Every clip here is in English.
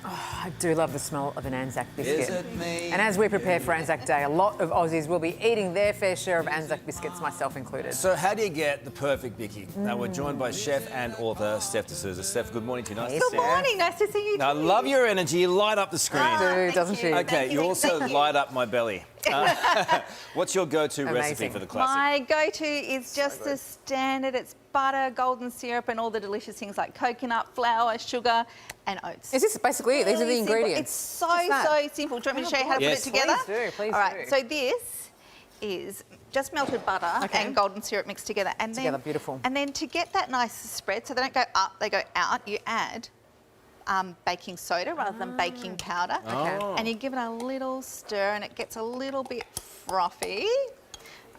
I do love the smell of an Anzac biscuit. Is it me? And as we prepare for Anzac Day, a lot of Aussies will be eating their fair share of Anzac biscuits, myself included. So how do you get the perfect Vicky? Now we're joined by chef and author Steph D'Souza. Steph, good morning to you. Nice to see Good you. morning, nice to see you too. I love your energy. You light up the screen. Do, doesn't she? Okay, you also light up my belly. What's your go-to recipe Amazing. for the classic? My go-to is just the standard. It's butter, golden syrup, and all the delicious things like coconut, flour, sugar, and oats. Is this basically it? These are the Really simple. ingredients. It's so simple. Do you want me to show you how to Yes. put it together? Please do, please All right, do. so this is just melted butter Okay. and golden syrup mixed together. And Together, then, beautiful. And then to get that nice spread, so they don't go up, they go out, you add baking soda rather than baking powder. Oh. And you give it a little stir and it gets a little bit frothy.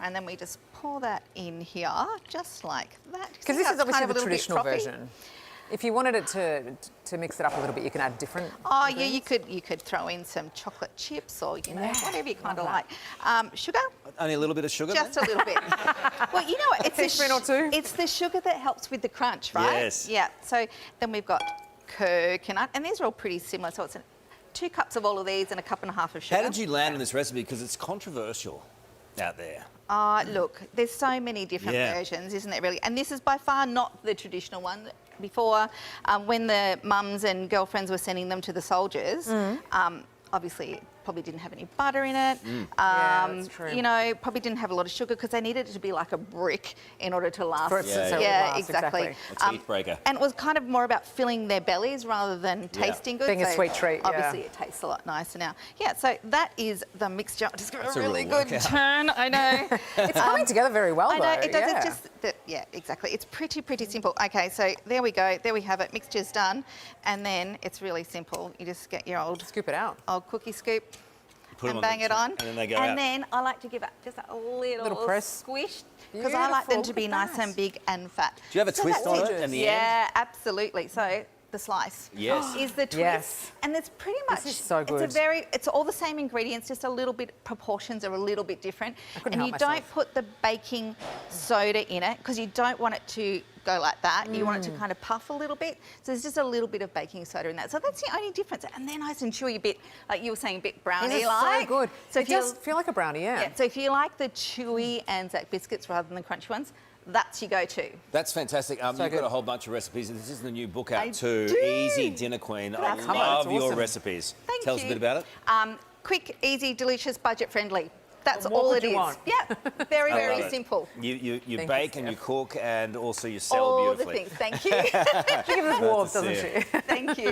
And then we just pour that in here, just like that. Because this is obviously the traditional version. If you wanted it to mix it up a little bit, you can add different Oh ingredients. yeah, you could throw in some chocolate chips or whatever you kind of love like. Sugar, Only a little bit of sugar just then? a little bit. Well, you know what? It's Teaspoon or two? It's the sugar that helps with the crunch, right? Yes. Yeah. So then we've got coconut, and these are all pretty similar. So it's 2 cups of all of these and a cup and a half of sugar. How did you land on this recipe? Because it's controversial out there. Look, there's so many different versions, isn't there, really? And this is by far not the traditional one. Before, when the mums and girlfriends were sending them to the soldiers, obviously probably didn't have any butter in it. Yeah, that's true. You know, probably didn't have a lot of sugar because they needed it to be like a brick in order to last. For it to- so it would yeah, last, exactly. exactly. A teeth breaker. And it was kind of more about filling their bellies rather than tasting good. Being a sweet treat, yeah. Obviously, it tastes a lot nicer now. Yeah, so that is the mixture. Just give it That's a a really real good workout. turn. I know. It's coming together very well, I know, though. it does. Yeah. It's just that, yeah, exactly. It's pretty simple. Okay, so there we go. There we have it. Mixture's done. And then it's really simple. You just get your old Scoop it out. cookie scoop Put 'em and on bang the it on. and then they go And out. then I like to give it just a little press. squish because I like them Beautiful. to be Look at nice that. and big and fat. Do you have a So twist that's on it. it in the end? Yeah, absolutely. So the slice Yes. is the twist. Yes. And it's pretty much, is so good. it's all the same ingredients, just a little bit, proportions are a little bit different. couldn't And help you myself. don't put the baking soda in it because you don't want it to go like that. You want it to kind of puff a little bit. So there's just a little bit of baking soda in that. So that's the only difference. And they're nice and chewy, a bit, like you were saying, a bit This is brownie-like. so good. So It if you does feel like a brownie, yeah. so if you like the chewy Anzac biscuits rather than the crunchy ones, that's your go-to. That's fantastic. You've good. got a whole bunch of recipes, and this is the new book out I too. do. Easy Dinner Queen. I cover, love it's your awesome. recipes. Thank Tell you. us a bit about it. Quick, easy, delicious, budget-friendly. That's What all could it you is. want? Yeah, very, I love very it. simple. You Thank bake you, and you Steph. cook, and also you sell All the beautifully. things. Thank you. She gives us warmth, to doesn't see she? it. Thank you.